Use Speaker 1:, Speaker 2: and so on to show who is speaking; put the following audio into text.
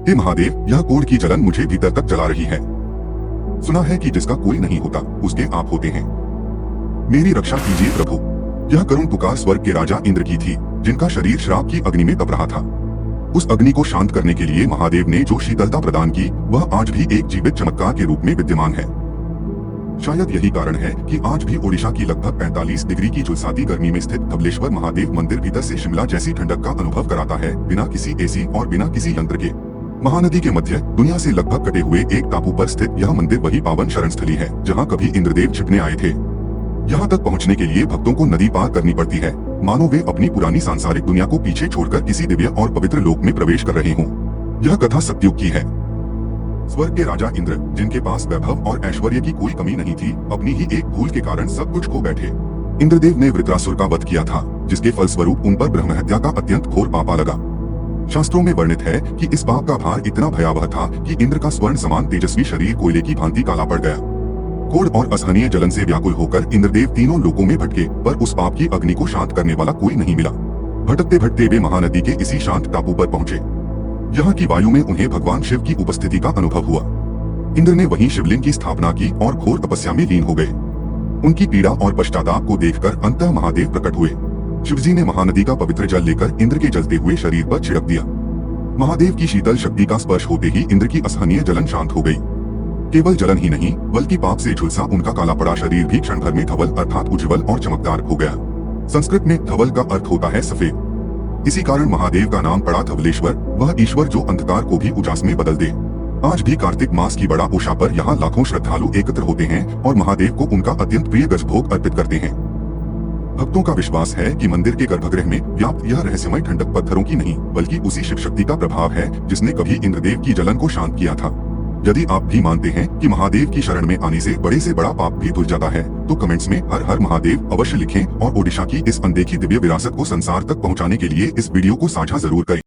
Speaker 1: हे महादेव, यह कोढ़ की जलन मुझे भीतर तक जला रही है। सुना है कि जिसका कोई नहीं होता उसके आप होते हैं। मेरी रक्षा कीजिए प्रभु। यह करुण पुकार स्वर्ग के राजा इंद्र की थी, जिनका शरीर श्राप की अग्नि में तप रहा था। उस अग्नि को शांत करने के लिए महादेव ने जो शीतलता प्रदान की, वह आज भी एक जीवित चमत्कार के रूप में विद्यमान है। शायद यही कारण है कि आज भी ओडिशा की लगभग 45 डिग्री की झुलसाती गर्मी में स्थित धवलेश्वर महादेव मंदिर भीतर से शिमला जैसी ठंडक का अनुभव कराता है, बिना किसी एसी और बिना किसी यंत्र के। महानदी के मध्य दुनिया से लगभग कटे हुए एक टापू पर स्थित यह मंदिर वही पावन शरण स्थली है, जहाँ कभी इंद्रदेव छिपने आए थे। यहाँ तक पहुँचने के लिए भक्तों को नदी पार करनी पड़ती है, मानो वे अपनी पुरानी सांसारिक दुनिया को पीछे छोड़कर किसी दिव्य और पवित्र लोक में प्रवेश कर रहे हों। यह कथा सतयुग की है। स्वर्ग के राजा इंद्र, जिनके पास वैभव और ऐश्वर्य की कोई कमी नहीं थी, अपनी ही एक भूल के कारण सब कुछ खो बैठे। इंद्रदेव ने वृत्रासुर का वध किया था, जिसके फलस्वरूप उन पर ब्रह्महत्या का अत्यंत घोर पाप आ लगा। शास्त्रों में वर्णित है कि इस पाप का भार इतना भयावह था कि इंद्र का स्वर्ण समान तेजस्वी शरीर कोयले की भांति काला पड़ गया। कोढ़ और असहनीय जलन से व्याकुल होकर इंद्रदेव तीनों लोकों में भटके, पर उस पाप की अग्नि को शांत करने वाला कोई नहीं मिला। भटकते भटकते वे महानदी के इसी शांत टापू पर पहुंचे। यहाँ की वायु में उन्हें भगवान शिव की उपस्थिति का अनुभव हुआ। इंद्र ने वहीं शिवलिंग की स्थापना की और घोर तपस्या में लीन हो गए। उनकी पीड़ा और पश्चाताप को देखकर अंततः महादेव प्रकट हुए। शिवजी ने महानदी का पवित्र जल लेकर इंद्र के जलते हुए शरीर पर छिड़क दिया। महादेव की शीतल शक्ति का स्पर्श होते ही इंद्र की असहनीय जलन शांत हो गई। केवल जलन ही नहीं, बल्कि पाप से झुलसा उनका काला पड़ा शरीर भी क्षण भर में धवल अर्थात उज्ज्वल और चमकदार हो गया। संस्कृत में धवल का अर्थ होता है सफेद। इसी कारण महादेव का नाम पड़ा धवलेश्वर, वह ईश्वर जो अंधकार को भी उजास में बदल दे। आज भी कार्तिक मास की बड़ा ओषा पर यहाँ लाखों श्रद्धालु एकत्र होते हैं और महादेव को उनका अत्यंत प्रिय गजभोग अर्पित करते हैं। भक्तों का विश्वास है कि मंदिर के गर्भगृह में व्याप्त यह रहस्यमय ठंडक पत्थरों की नहीं, बल्कि उसी शिव शक्ति का प्रभाव है, जिसने कभी इंद्रदेव की जलन को शांत किया था। यदि आप भी मानते हैं कि महादेव की शरण में आने से बड़े से बड़ा पाप भी धुल जाता है, तो कमेंट्स में हर हर महादेव अवश्य लिखें और ओडिशा की इस अनदेखी दिव्य विरासत को संसार तक पहुंचाने के लिए इस वीडियो को साझा जरूर करें।